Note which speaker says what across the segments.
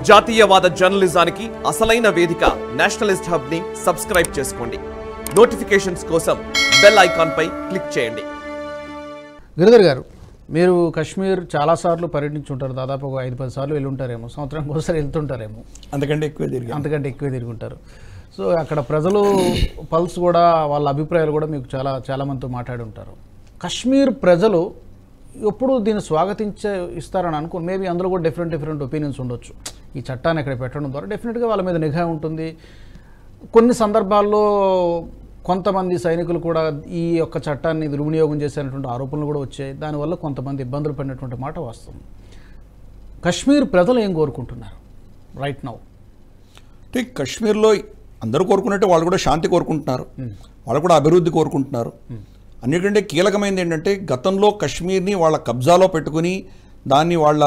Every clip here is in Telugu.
Speaker 1: జాతీయవాద జర్నలిజానికి అసలైన వేదిక నేషనలిస్ట్ హబ్ ని సబ్స్క్రైబ్ చేసుకోండి. నోటిఫికేషన్స్ కోసం బెల్ ఐకాన్ పై క్లిక్ చేయండి.
Speaker 2: గిరిధర్ గారు, మీరు కశ్మీర్ చాలాసార్లు పర్యటించుంటారు. దాదాపు ఒక 5-10 సార్లు వెళ్ళి ఉంటారేమో, సంవత్సరానికి ఒకసారి వెళ్తుంటారేమో,
Speaker 3: అంతకంటే ఎక్కువ
Speaker 2: తిరుగుంటారు. సో అక్కడ ప్రజలు పల్స్ కూడా, వాళ్ళ అభిప్రాయాలు కూడా మీకు చాలా మందితో మాట్లాడి ఉంటారు. కశ్మీర్ ప్రజలు ఎప్పుడు దీన్ని ఇస్తారని అనుకో, మేబీ అందులో కూడా డిఫరెంట్ ఒపీనియన్స్ ఉండొచ్చు. ఈ చట్టాన్ని ఇక్కడ పెట్టడం ద్వారా డెఫినెట్గా వాళ్ళ మీద నిఘా ఉంటుంది. కొన్ని సందర్భాల్లో కొంతమంది సైనికులు కూడా ఈ యొక్క చట్టాన్ని దుర్వినియోగం చేసేటువంటి ఆరోపణలు కూడా వచ్చాయి. దానివల్ల కొంతమంది ఇబ్బందులు పడినటువంటి మాట వాస్తవం. కశ్మీర్ ప్రజలు ఏం కోరుకుంటున్నారు రైట్ నౌ?
Speaker 3: అంటే కశ్మీర్లో అందరూ కోరుకున్నట్టే వాళ్ళు కూడా శాంతి కోరుకుంటున్నారు, వాళ్ళు కూడా అభివృద్ధి కోరుకుంటున్నారు. అన్నిటికంటే కీలకమైనది ఏంటంటే, గతంలో కశ్మీర్ని వాళ్ళ కబ్జాలో పెట్టుకుని దాన్ని వాళ్ళ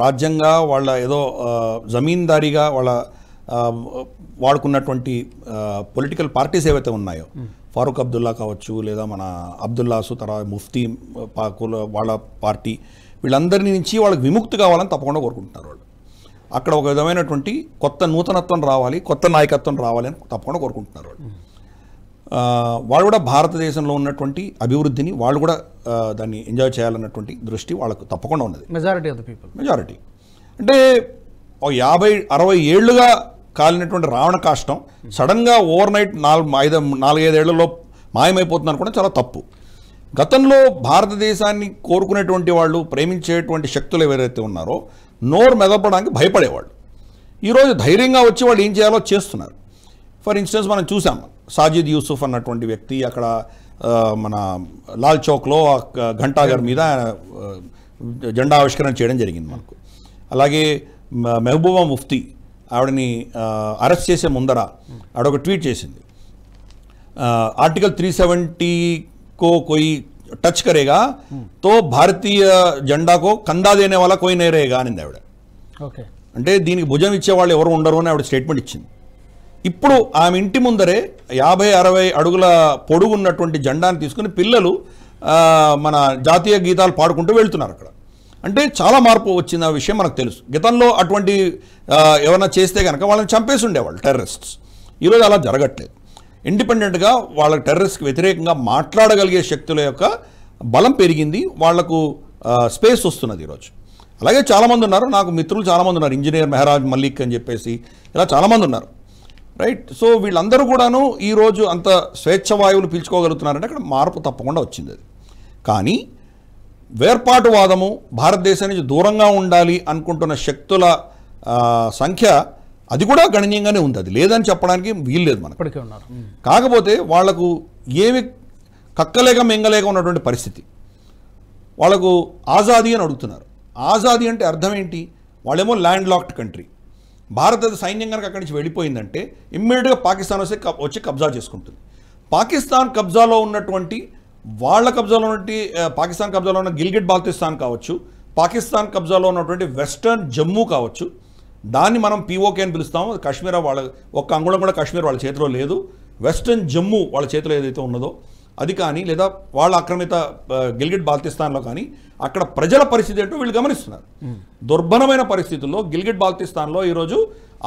Speaker 3: రాజ్యంగా, వాళ్ళ ఏదో జమీందారీగా వాళ్ళ వాడుకున్నటువంటి పొలిటికల్ పార్టీస్ ఏవైతే ఉన్నాయో, ఫారూక్ అబ్దుల్లా కావచ్చు, లేదా మన అబ్దుల్లాసు, తర్వాత ముఫ్తీ వాళ్ళ పార్టీ, వీళ్ళందరినీ నుంచి వాళ్ళకి విముక్తి కావాలని తప్పకుండా కోరుకుంటున్నారు. వాళ్ళు అక్కడ ఒక విధమైనటువంటి కొత్త నూతనత్వం రావాలి, కొత్త నాయకత్వం రావాలి అని తప్పకుండా కోరుకుంటున్నారు. వాళ్ళు కూడా భారతదేశంలో ఉన్నటువంటి అభివృద్ధిని వాళ్ళు కూడా దాన్ని ఎంజాయ్ చేయాలన్నటువంటి దృష్టి వాళ్ళకు తప్పకుండా ఉన్నది. మెజారిటీ అంటే 50-60 ఏళ్లుగా కాలినటువంటి రావణ కాష్టం సడన్గా ఓవర్ నైట్ 4-5 ఏళ్లలో మాయమైపోతుంది అనుకోవడం చాలా తప్పు. గతంలో భారతదేశాన్ని కోరుకునేటువంటి వాళ్ళు, ప్రేమించేటువంటి శక్తులు ఎవరైతే ఉన్నారో నోరు మెదపడానికి భయపడేవాళ్ళు ఈరోజు ధైర్యంగా వచ్చి వాళ్ళు ఏం చేయాలో చేస్తున్నారు. ఫర్ ఇన్స్టెన్స్ మనం చూసాం, సాజిద్ యూసుఫ్ అన్నటువంటి వ్యక్తి అక్కడ మన లాల్ చౌక్లో ఘంటాఘర్ మీద జెండా ఆవిష్కరణ చేయడం జరిగింది మనకు. అలాగే మెహబూబా ముఫ్తీ, ఆవిడని అరెస్ట్ చేసే ముందర ఆవిడ ఒక ట్వీట్ చేసింది, ఆర్టికల్ 370 को कोई टच करेगा तो భారతీయ జెండాకో కందా దేనే వాళ్ళ కోయి నే రేగా అనింది ఆవిడ. అంటే దీనికి భుజం ఇచ్చేవాళ్ళు ఎవరు ఉండరు అని ఆవిడ స్టేట్మెంట్ ఇచ్చింది. ఇప్పుడు ఆమె ఇంటి ముందరే 50-60 అడుగుల పొడుగు ఉన్నటువంటి జెండాను తీసుకుని పిల్లలు మన జాతీయ గీతాలు పాడుకుంటూ వెళ్తున్నారు అక్కడ. అంటే చాలా మార్పు వచ్చింది, ఆ విషయం మనకు తెలుసు. గతంలో అటువంటి ఏమైనా చేస్తే కనుక వాళ్ళని చంపేసి ఉండేవాళ్ళు టెర్రరిస్ట్స్. ఈరోజు అలా జరగట్లేదు. ఇండిపెండెంట్గా వాళ్ళ టెర్రరిస్ట్కి వ్యతిరేకంగా మాట్లాడగలిగే శక్తుల యొక్క బలం పెరిగింది, వాళ్లకు స్పేస్ వస్తున్నది ఈరోజు. అలాగే చాలామంది ఉన్నారు, నాకు మిత్రులు చాలామంది ఉన్నారు, ఇంజనీర్ మెహరాజ్ మల్లిక్ అని చెప్పేసి ఇలా చాలామంది ఉన్నారు, రైట్. సో వీళ్ళందరూ కూడాను ఈరోజు అంత స్వేచ్ఛ వాయువులు పీల్చుకోగలుగుతున్నారంటే అక్కడ మార్పు తప్పకుండా వచ్చింది. అది కానీ వేర్పాటువాదము, భారతదేశం నుంచి దూరంగా ఉండాలి అనుకుంటున్న శక్తుల సంఖ్య అది కూడా గణనీయంగానే ఉంది. అది లేదని చెప్పడానికి వీల్లేదు మనకు. కాకపోతే వాళ్లకు ఏమి కక్కలేక మెంగలేక ఉన్నటువంటి పరిస్థితి, వాళ్లకు ఆజాదీ అని అడుగుతున్నారు. ఆజాదీ అంటే అర్థం ఏంటి? వాళ్ళేమో ల్యాండ్ లాక్డ్ కంట్రీ. భారత సైన్యం కనుక అక్కడి నుంచి వెళ్ళిపోయిందంటే ఇమ్మీడియట్గా పాకిస్తాన్ వచ్చి కబ్జా చేసుకుంటుంది. పాకిస్తాన్ కబ్జాలో ఉన్నటువంటి పాకిస్తాన్ కబ్జాలో ఉన్న గిల్గిట్ బాల్టిస్తాన్ కావచ్చు, పాకిస్తాన్ కబ్జాలో ఉన్నటువంటి వెస్టర్న్ జమ్మూ కావచ్చు, దాన్ని మనం పీఓకే అని పిలుస్తాము. కాశ్మీర్ వాళ్ళ ఒక్క అంగుళం కూడా కాశ్మీర్ వాళ్ళ చేతిలో లేదు. వెస్టర్న్ జమ్మూ వాళ్ళ చేతిలో ఏదైతే ఉన్నదో అది కానీ, లేదా వాళ్ళ ఆక్రమిత గిల్గిట్ బాల్టిస్తాన్లో కానీ అక్కడ ప్రజల పరిస్థితి ఏంటో వీళ్ళు గమనిస్తున్నారు. దుర్భరమైన పరిస్థితుల్లో గిల్గిట్ బాల్టిస్తాన్లో ఈరోజు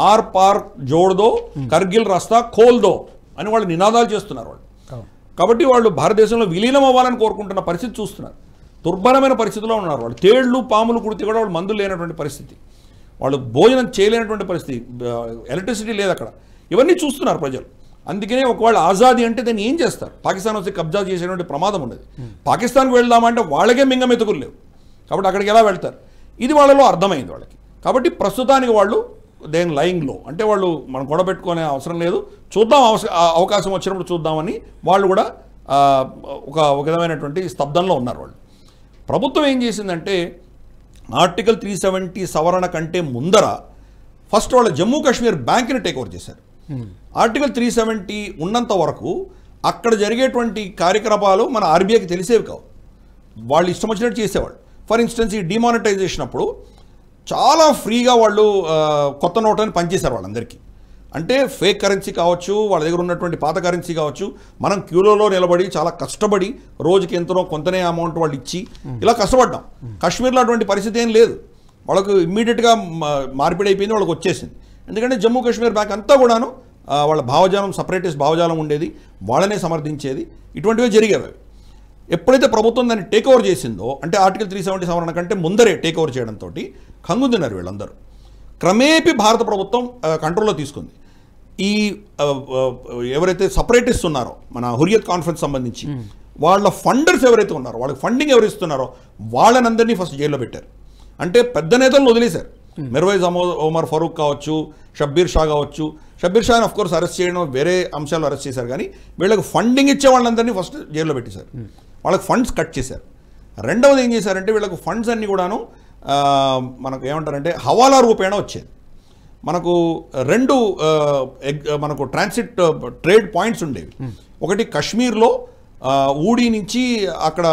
Speaker 3: ఆర్ పార్ జోడ్దో, కర్గిల్ రాస్తా ఖోల్దో అని వాళ్ళు నినాదాలు చేస్తున్నారు వాళ్ళు. కాబట్టి వాళ్ళు భారతదేశంలో విలీనం అవ్వాలని కోరుకుంటున్న పరిస్థితి చూస్తున్నారు. దుర్భరమైన పరిస్థితిలో ఉన్నారు వాళ్ళు. తేళ్లు పాములు కుడితే కూడా వాళ్ళు మందులు లేనటువంటి పరిస్థితి, వాళ్ళు భోజనం చేయలేనటువంటి పరిస్థితి, ఎలక్ట్రిసిటీ లేదు అక్కడ. ఇవన్నీ చూస్తున్నారు ప్రజలు. అందుకనే ఒకవేళ ఆజాదీ అంటే దాన్ని ఏం చేస్తారు? పాకిస్తాన్ వచ్చి కబ్జా చేసేటువంటి ప్రమాదం ఉండదు. పాకిస్తాన్కి వెళ్దామంటే వాళ్ళకే మింగమెతుకులు లేవు, కాబట్టి అక్కడికి ఎలా వెళ్తారు? ఇది వాళ్ళలో అర్థమైంది వాళ్ళకి. కాబట్టి ప్రస్తుతానికి వాళ్ళు దేని లయింగ్లో, అంటే వాళ్ళు మనం గొడవపెట్టుకునే అవసరం లేదు, చూద్దాం, అవకాశం వచ్చినప్పుడు చూద్దామని వాళ్ళు కూడా ఒక విధమైనటువంటి స్తబ్దంలో ఉన్నారు వాళ్ళు. ప్రభుత్వం ఏం చేసిందంటే, ఆర్టికల్ 370 సవరణ కంటే ముందర ఫస్ట్ వాళ్ళ జమ్మూ కాశ్మీర్ బ్యాంక్ని టేక్ ఓవర్ చేశారు. ఆర్టికల్ 370 ఉన్నంత వరకు అక్కడ జరిగేటువంటి కార్యకలాపాలు మన ఆర్బీఐకి తెలిసేవి కావు, వాళ్ళు ఇష్టం వచ్చినట్టు చేసేవాళ్ళు. ఫర్ ఇన్స్టెన్స్ ఈ డిమానిటైజేషన్ అప్పుడు చాలా ఫ్రీగా వాళ్ళు కొత్త నోట్లని పనిచేశారు వాళ్ళందరికీ. అంటే ఫేక్ కరెన్సీ కావచ్చు, వాళ్ళ దగ్గర ఉన్నటువంటి పాత కరెన్సీ కావచ్చు, మనం క్యూలో నిలబడి చాలా కష్టపడి రోజుకి ఎంతనో కొంతనే అమౌంట్ వాళ్ళు ఇచ్చి ఇలా కష్టపడ్డాం. కాశ్మీర్లో అటువంటి పరిస్థితి ఏం లేదు. వాళ్ళకు ఇమ్మీడియట్గా మార్పిడి అయిపోయింది, వాళ్ళకి వచ్చేసింది. ఎందుకంటే జమ్మూ కాశ్మీర్ బ్యాక్ అంతా కూడాను వాళ్ళ భావజాలం, సపరేటిస్ట్ భావజాలం ఉండేది, వాళ్ళనే సమర్థించేది, ఇటువంటివే జరిగేవి. ఎప్పుడైతే ప్రభుత్వం దాన్ని టేక్ ఓవర్ చేసిందో, అంటే ఆర్టికల్ 370 సవరణ కంటే ముందరే టేక్ ఓవర్ చేయడంతో కంగుదిన్నారు వీళ్ళందరూ. క్రమేపీ భారత ప్రభుత్వం కంట్రోల్లో తీసుకుంది. ఈ ఎవరైతే సపరేటిస్ట్ ఉన్నారో మన హురియత్ కాన్ఫరెన్స్ సంబంధించి వాళ్ళ ఫండర్స్ ఎవరైతే ఉన్నారో, వాళ్ళకి ఫండింగ్ ఎవరు ఇస్తున్నారో వాళ్ళనందరినీ ఫస్ట్ జైల్లో పెట్టారు. అంటే పెద్ద నేతలను వదిలేశారు. మిర్వైజ్ ఒమర్ ఫరూక్ కావచ్చు, షబ్బీర్ షా కావచ్చు. షబ్బీర్ షాని ఆఫ్ కోర్స్ అరెస్ట్ చేయడం, వేరే అంశాలు అరెస్ట్ చేశారు, కానీ వీళ్ళకి ఫండింగ్ ఇచ్చే వాళ్ళందరినీ ఫస్ట్ జైల్లో పెట్టేశారు. వాళ్ళకి ఫండ్స్ కట్ చేశారు. రెండవది ఏం చేశారంటే వీళ్ళకు ఫండ్స్ అన్నీ కూడాను మనకు ఏమంటారంటే హవాలా రూపేణ వచ్చేది. మనకు రెండు మనకు ట్రాన్సిట్ ట్రేడ్ పాయింట్స్ ఉండేవి. ఒకటి కాశ్మీర్లో ఊడి నుంచి అక్కడ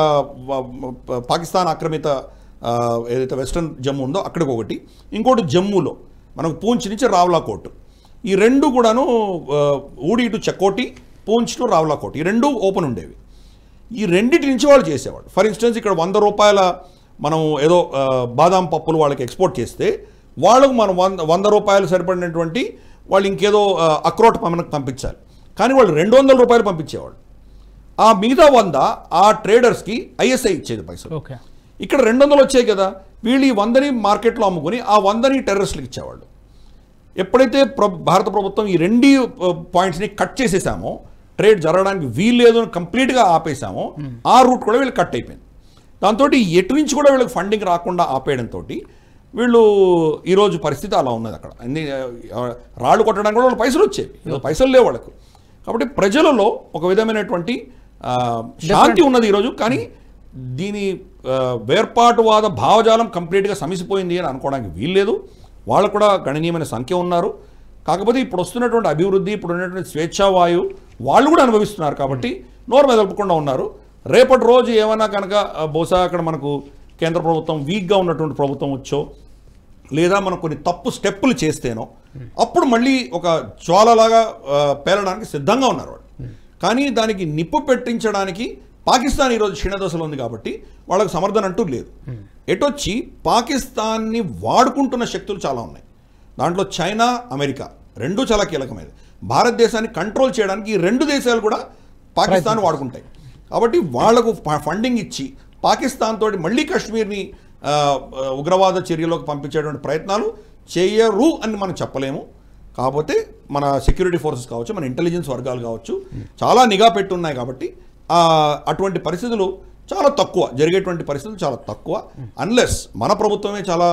Speaker 3: పాకిస్తాన్ ఆక్రమిత ఏదైతే వెస్ట్రన్ జమ్మూ ఉందో అక్కడికి ఒకటి, ఇంకోటి జమ్మూలో మనకు పూంచ్ నుంచి రావ్లాకోట్. ఈ రెండు కూడాను ఊడి టు చకోటి, పూంచ్ టు రావ్లాకోట్, ఈ రెండు ఓపెన్ ఉండేవి. ఈ రెండింటి నుంచి వాళ్ళు చేసేవాడు. ఫర్ ఇన్స్టెన్స్ ఇక్కడ 100 రూపాయల మనం ఏదో బాదాం పప్పులు వాళ్ళకి ఎక్స్పోర్ట్ చేస్తే వాళ్ళకు మనం 100 రూపాయలు సరిపడినటువంటి వాళ్ళు ఇంకేదో అక్రోట్ మనకు పంపించాలి, కానీ వాళ్ళు 200 రూపాయలు పంపించేవాళ్ళు. ఆ మిగతా 100 ఆ ట్రేడర్స్కి ఐఎస్ఐ ఇచ్చేది పైసలు. ఇక్కడ 200 వచ్చాయి కదా, వీళ్ళు ఈ 100ని మార్కెట్లో అమ్ముకుని ఆ 100ని టెర్రరిస్టులకు ఇచ్చేవాళ్ళు. ఎప్పుడైతే భారత ప్రభుత్వం ఈ 2 పాయింట్స్ని కట్ చేసేసామో, ట్రేడ్ జరగడానికి వీలు లేదు అని కంప్లీట్గా ఆపేసామో, ఆ రూట్ కూడా వీళ్ళు కట్ అయిపోయింది. దాంతో ఎటు నుంచి కూడా వీళ్ళకి ఫండింగ్ రాకుండా ఆపేయడంతో వీళ్ళు ఈరోజు పరిస్థితి అలా ఉన్నది. అక్కడ అన్ని రాళ్ళు కొట్టడానికి కూడా వాళ్ళ పైసలు వచ్చేవి, పైసలు లేవు వాళ్ళకు. కాబట్టి ప్రజలలో ఒక విధమైనటువంటి శాంతి ఉన్నది ఈరోజు. కానీ దీని వేర్పాటువాద భావజాలం కంప్లీట్గా సమిసిపోయింది అని అనుకోవడానికి వీల్లేదు. వాళ్ళకు కూడా గణనీయమైన సంఖ్య ఉన్నారు. కాకపోతే ఇప్పుడు వస్తున్నటువంటి అభివృద్ధి, ఇప్పుడు ఉన్నటువంటి స్వేచ్ఛావాయువు వాళ్ళు కూడా అనుభవిస్తున్నారు. కాబట్టి నోరు మెదలపకుండా ఉన్నారు. రేపటి రోజు ఏమన్నా కనుక బహుశా అక్కడ మనకు కేంద్ర ప్రభుత్వం వీక్గా ఉన్నటువంటి ప్రభుత్వం వచ్చో, లేదా మనం కొన్ని తప్పు స్టెప్పులు చేస్తేనో, అప్పుడు మళ్ళీ ఒక జ్వాలలాగా పేలడానికి సిద్ధంగా ఉన్నారు వాళ్ళు. కానీ దానికి నిప్పు పెట్టించడానికి పాకిస్తాన్ ఈరోజు క్షీణదశలో ఉంది కాబట్టి వాళ్ళకు సమర్థన అంటూ లేదు. ఎటొచ్చి పాకిస్తాన్ని వాడుకుంటున్న శక్తులు చాలా ఉన్నాయి. దాంట్లో చైనా, అమెరికా రెండూ చాలా కీలకమైనది. భారతదేశాన్ని కంట్రోల్ చేయడానికి ఈ 2 దేశాలు కూడా పాకిస్తాన్ వాడుకుంటాయి. కాబట్టి వాళ్లకు ఫండింగ్ ఇచ్చి పాకిస్తాన్ తోటి మళ్ళీ కాశ్మీర్ని ఉగ్రవాద చర్యలోకి పంపించేటువంటి ప్రయత్నాలు చేయరు అని మనం చెప్పలేము. కాకపోతే మన సెక్యూరిటీ ఫోర్సెస్ కావచ్చు, మన ఇంటెలిజెన్స్ వర్గాలు కావచ్చు చాలా నిఘా పెట్టున్నాయి. కాబట్టి అటువంటి పరిస్థితులు చాలా తక్కువ, జరిగేటువంటి పరిస్థితులు చాలా తక్కువ. అన్లెస్ మన ప్రభుత్వమే చాలా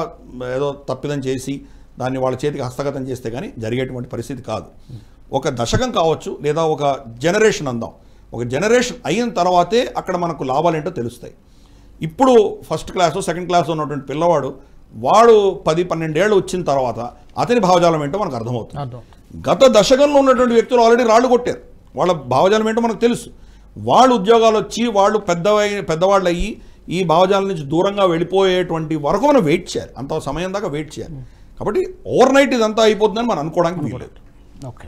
Speaker 3: ఏదో తప్పిదం చేసి దాన్ని వాళ్ళ చేతికి హస్తగతం చేస్తే కానీ జరిగేటువంటి పరిస్థితి కాదు. ఒక దశకం కావచ్చు, లేదా ఒక జనరేషన్ అందాం, ఒక జనరేషన్ అయిన తర్వాతే అక్కడ మనకు లాభాలు ఏంటో తెలుస్తాయి. ఇప్పుడు ఫస్ట్ క్లాసు, సెకండ్ క్లాసు ఉన్నటువంటి పిల్లవాడు వాడు 10-12 ఏళ్ళు వచ్చిన తర్వాత అతని భావజాలం ఏంటో మనకు అర్థమవుతుంది. గత దశకంలో ఉన్నటువంటి వ్యక్తులు ఆల్రెడీ రాళ్ళు కొట్టారు, వాళ్ళ భావజాలం ఏంటో మనకు తెలుసు. వాళ్ళు ఉద్యోగాలు వచ్చి వాళ్ళు పెద్దవాళ్ళు అయ్యి ఈ భావజాలం నుంచి దూరంగా వెళ్ళిపోయేటువంటి వరకు మనం వెయిట్ చేయాలి, అంత సమయం దాకా వెయిట్ చేయాలి. కాబట్టి ఓవర్ నైట్ ఇదంతా అయిపోతుందని మనం అనుకోవడానికి వీల్లేదు.
Speaker 2: ఓకే,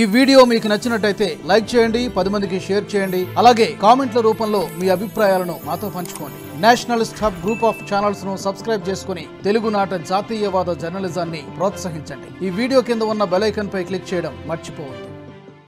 Speaker 2: ఈ వీడియో మీకు నచ్చినట్టయితే లైక్ చేయండి, 10 మందికి షేర్ చేయండి. అలాగే కామెంట్ల రూపంలో మీ అభిప్రాయాలను మాతో పంచుకోండి. Nationalist hub group of channels ను సబ్స్క్రైబ్ చేసుకుని తెలుగునాట జాతీయవాద జర్నలిజాన్ని ప్రోత్సహించండి. ఈ వీడియో కింద ఉన్న బెల్ ఐకాన్ పై క్లిక్ చేయడం మర్చిపోవద్దు.